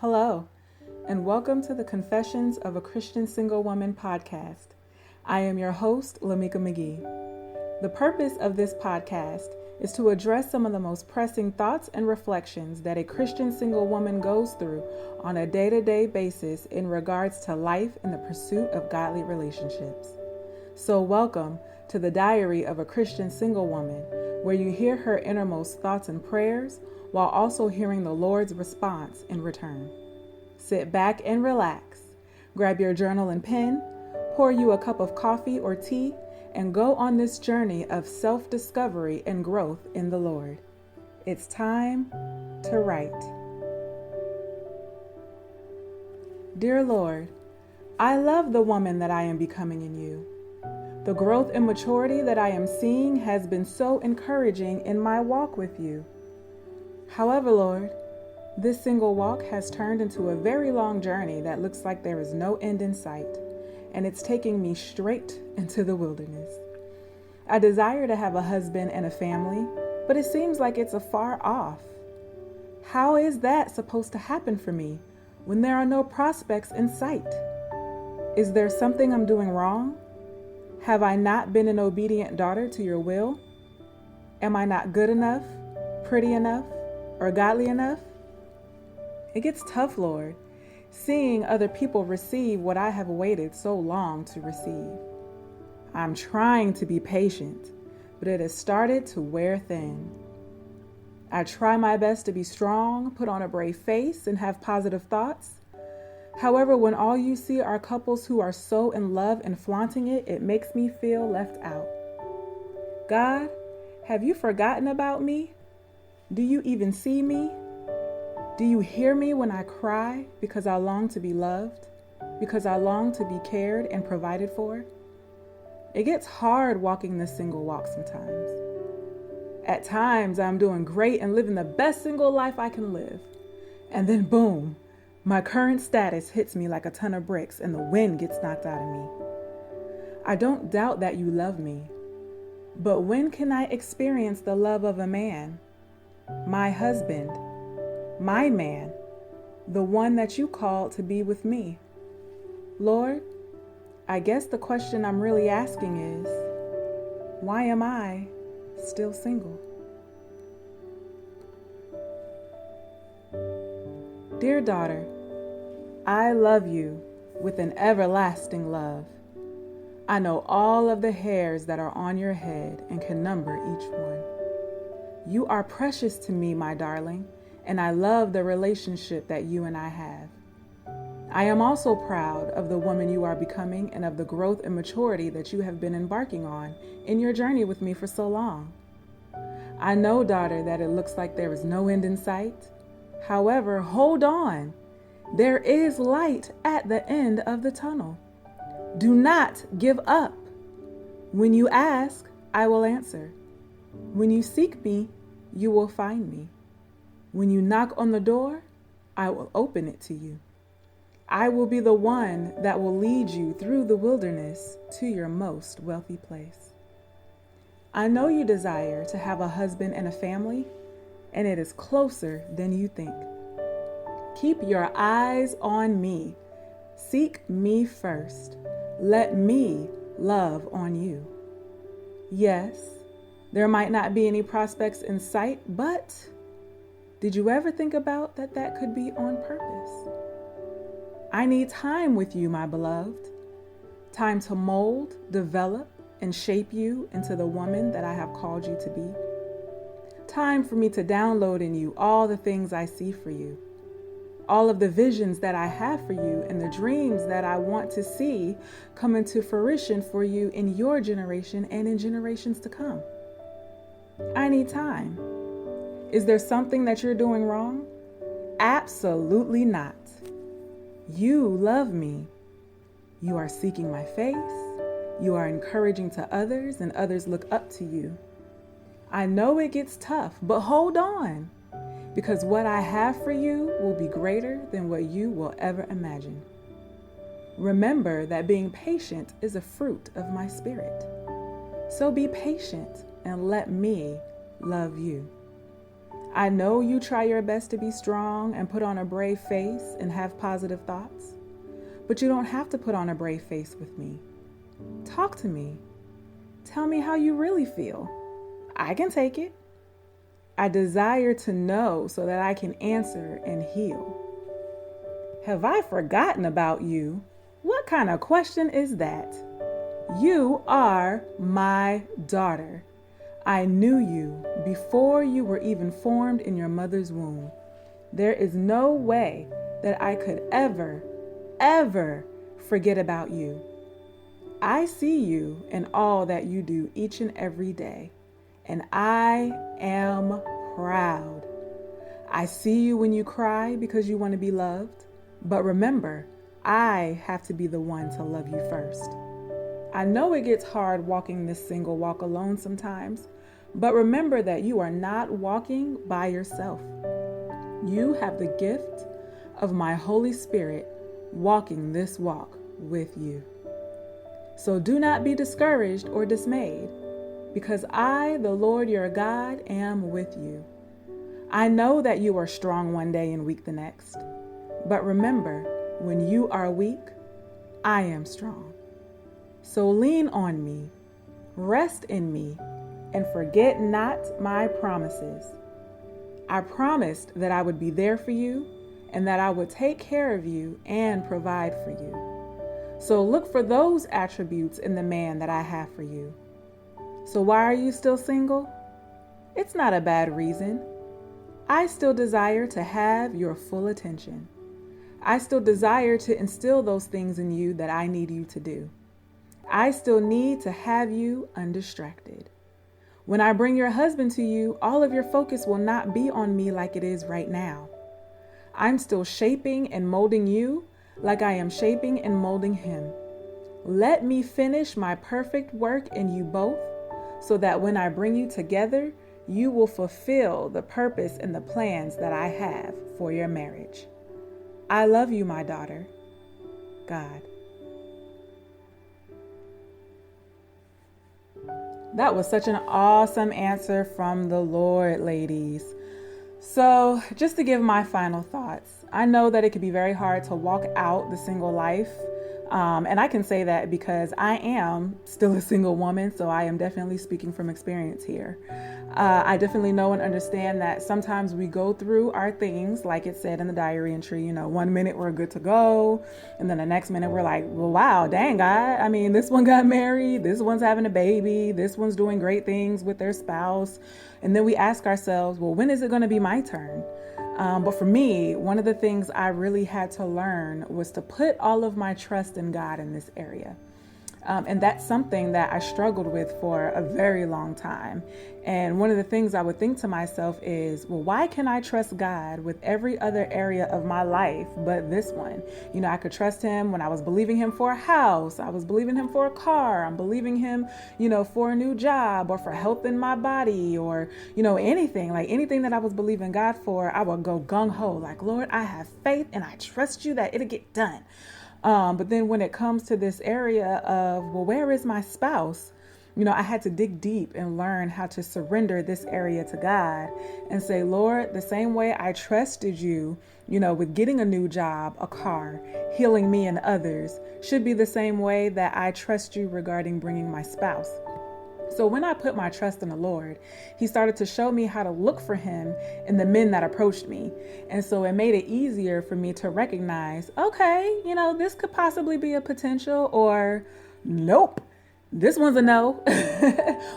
Hello, and welcome to the Confessions of a Christian Single Woman podcast. I am your host, Lamika McGee. The purpose of this podcast is to address some of the most pressing thoughts and reflections that a Christian single woman goes through on a day-to-day basis in regards to life in the pursuit of godly relationships. So welcome to the Diary of a Christian Single Woman, where you hear her innermost thoughts and prayers while also hearing the Lord's response in return. Sit back and relax. Grab your journal and pen, pour you a cup of coffee or tea, and go on this journey of self-discovery and growth in the Lord. It's time to write. Dear Lord, I love the woman that I am becoming in you. The growth and maturity that I am seeing has been so encouraging in my walk with you. However, Lord, this single walk has turned into a very long journey that looks like there is no end in sight, and it's taking me straight into the wilderness. I desire to have a husband and a family, but it seems like it's afar off. How is that supposed to happen for me when there are no prospects in sight? Is there something I'm doing wrong? Have I not been an obedient daughter to your will? Am I not good enough, pretty enough, or godly enough? It gets tough, Lord, seeing other people receive what I have waited so long to receive. I'm trying to be patient, but it has started to wear thin. I try my best to be strong, put on a brave face, and have positive thoughts. However, when all you see are couples who are so in love and flaunting it, it makes me feel left out. God, have you forgotten about me? Do you even see me? Do you hear me when I cry because I long to be loved? Because I long to be cared and provided for? It gets hard walking this single walk sometimes. At times, I'm doing great and living the best single life I can live. And then boom, my current status hits me like a ton of bricks and the wind gets knocked out of me. I don't doubt that you love me, but when can I experience the love of a man? My husband, my man, the one that you called to be with me. Lord, I guess the question I'm really asking is, why am I still single? Dear daughter, I love you with an everlasting love. I know all of the hairs that are on your head and can number each one. You are precious to me, my darling, and I love the relationship that you and I have. I am also proud of the woman you are becoming and of the growth and maturity that you have been embarking on in your journey with me for so long. I know, daughter, that it looks like there is no end in sight. However, hold on. There is light at the end of the tunnel. Do not give up. When you ask, I will answer. When you seek me, you will find me. When you knock on the door, I will open it to you. I will be the one that will lead you through the wilderness to your most wealthy place. I know you desire to have a husband and a family, and it is closer than you think. Keep your eyes on me. Seek me first. Let me love on you. Yes, there might not be any prospects in sight, but did you ever think about that could be on purpose? I need time with you, my beloved. Time to mold, develop, and shape you into the woman that I have called you to be. Time for me to download in you all the things I see for you, all of the visions that I have for you, and the dreams that I want to see come into fruition for you in your generation and in generations to come. I need time. Is there something that you're doing wrong? Absolutely not. You love me. You are seeking my face. You are encouraging to others, and others look up to you. I know it gets tough, but hold on, because what I have for you will be greater than what you will ever imagine. Remember that being patient is a fruit of my spirit. So be patient and let me love you. I know you try your best to be strong and put on a brave face and have positive thoughts, but you don't have to put on a brave face with me. Talk to me. Tell me how you really feel. I can take it. I desire to know so that I can answer and heal. Have I forgotten about you? What kind of question is that? You are my daughter. I knew you before you were even formed in your mother's womb. There is no way that I could ever forget about you. I see you in all that you do each and every day, and I am proud. I see you when you cry because you want to be loved, but remember, I have to be the one to love you first. I know it gets hard walking this single walk alone sometimes, but remember that you are not walking by yourself. You have the gift of my Holy Spirit walking this walk with you. So do not be discouraged or dismayed, because I, the Lord your God, am with you. I know that you are strong one day and weak the next, but remember, when you are weak, I am strong. So lean on me, rest in me, and forget not my promises. I promised that I would be there for you and that I would take care of you and provide for you. So look for those attributes in the man that I have for you. So why are you still single? It's not a bad reason. I still desire to have your full attention. I still desire to instill those things in you that I need you to do. I still need to have you undistracted. When I bring your husband to you, all of your focus will not be on me like it is right now. I'm still shaping and molding you like I am shaping and molding him. Let me finish my perfect work in you both so that when I bring you together, you will fulfill the purpose and the plans that I have for your marriage. I love you, my daughter. God. That was such an awesome answer from the Lord, ladies. So just to give my final thoughts, I know that it can be very hard to walk out the single life. And I can say that because I am still a single woman, so I am definitely speaking from experience here. I definitely know and understand that sometimes we go through our things, like it said in the diary entry, 1 minute we're good to go. And then the next minute we're like, well, wow, dang, God. I mean, this one got married. This one's having a baby. This one's doing great things with their spouse. And then we ask ourselves, well, when is it going to be my turn? But for me, one of the things I really had to learn was to put all of my trust in God in this area. And that's something that I struggled with for a very long time. And one of the things I would think to myself is, well, why can I trust God with every other area of my life but this one? I could trust him when I was believing him for a house. I was believing him for a car. I'm believing him, for a new job or for health in my body or, anything that I was believing God for, I would go gung ho, like, Lord, I have faith and I trust you that it'll get done. But then when it comes to this area of, well, where is my spouse? I had to dig deep and learn how to surrender this area to God and say, Lord, the same way I trusted you, with getting a new job, a car, healing me and others, should be the same way that I trust you regarding bringing my spouse. So when I put my trust in the Lord, he started to show me how to look for him in the men that approached me. And so it made it easier for me to recognize, okay, this could possibly be a potential, or nope, this one's a no.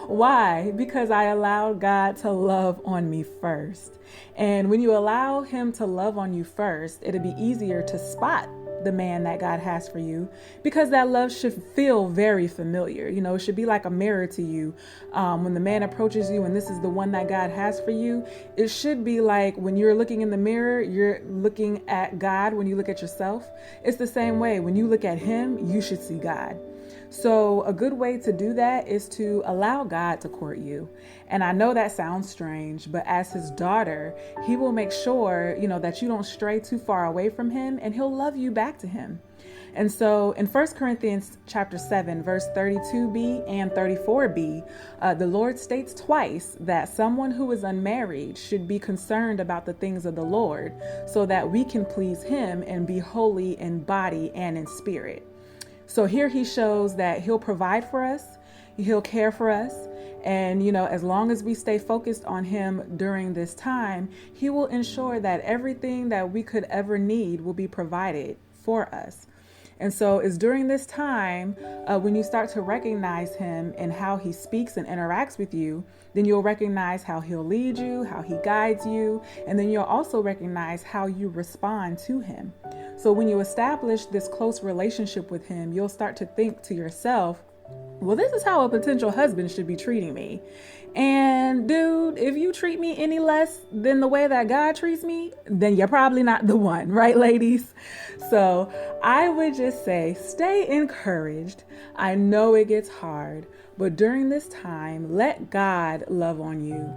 Why? Because I allowed God to love on me first. And when you allow him to love on you first, it'll be easier to spot the man that God has for you, because that love should feel very familiar. It should be like a mirror to you. When the man approaches you and this is the one that God has for you, it should be like when you're looking in the mirror, you're looking at God. When you look at yourself, it's the same way. When you look at him, you should see God. So a good way to do that is to allow God to court you. And I know that sounds strange, but as his daughter, he will make sure, that you don't stray too far away from him, and he'll love you back to him. And so in 1 Corinthians chapter 7, verse 32b and 34b, the Lord states twice that someone who is unmarried should be concerned about the things of the Lord so that we can please him and be holy in body and in spirit. So here he shows that he'll provide for us, he'll care for us. And, as long as we stay focused on him during this time, he will ensure that everything that we could ever need will be provided for us. And so it's during this time when you start to recognize him and how he speaks and interacts with you, then you'll recognize how he'll lead you, how he guides you, and then you'll also recognize how you respond to him. So when you establish this close relationship with him, you'll start to think to yourself, well, this is how a potential husband should be treating me. And dude, if you treat me any less than the way that God treats me, then you're probably not the one, right, ladies? So I would just say, stay encouraged. I know it gets hard, but during this time, let God love on you.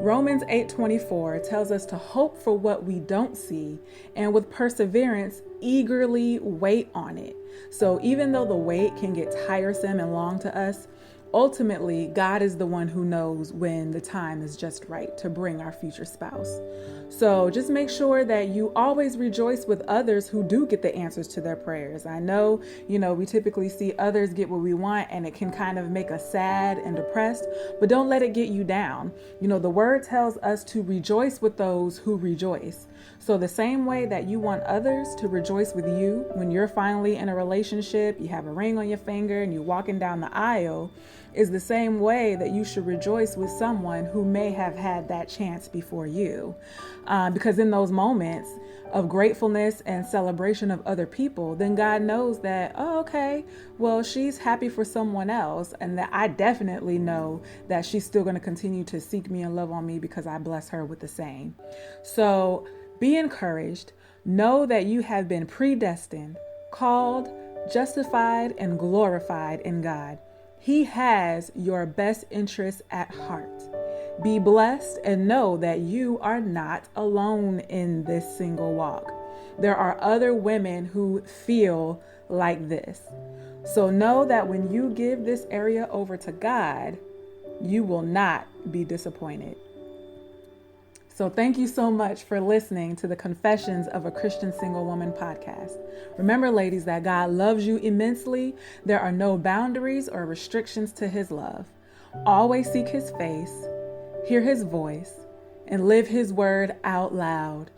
Romans 8:24 tells us to hope for what we don't see and with perseverance, eagerly wait on it. So even though the wait can get tiresome and long to us, ultimately, God is the one who knows when the time is just right to bring our future spouse. So just make sure that you always rejoice with others who do get the answers to their prayers. I know, we typically see others get what we want, and it can kind of make us sad and depressed, but don't let it get you down. The word tells us to rejoice with those who rejoice. So the same way that you want others to rejoice with you when you're finally in a relationship, you have a ring on your finger and you're walking down the aisle, is the same way that you should rejoice with someone who may have had that chance before you. Because in those moments of gratefulness and celebration of other people, then God knows that, oh, okay, well, she's happy for someone else. And that I definitely know that she's still going to continue to seek me and love on me because I bless her with the same. So be encouraged. Know that you have been predestined, called, justified, and glorified in God. He has your best interests at heart. Be blessed and know that you are not alone in this single walk. There are other women who feel like this. So know that when you give this area over to God, you will not be disappointed. So thank you so much for listening to the Confessions of a Christian Single Woman podcast. Remember, ladies, that God loves you immensely. There are no boundaries or restrictions to his love. Always seek his face, hear his voice, and live his word out loud.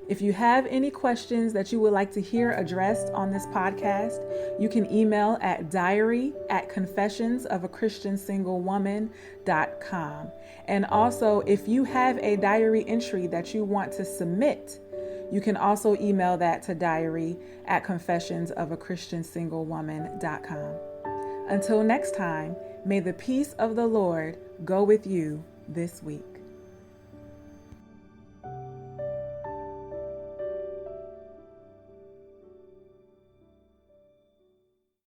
If you have any questions that you would like to hear addressed on this podcast, you can email at diary@confessionsofaChristiansinglewoman.com. And also, if you have a diary entry that you want to submit, you can also email that to diary@confessionsofaChristiansinglewoman.com. Until next time, may the peace of the Lord go with you this week.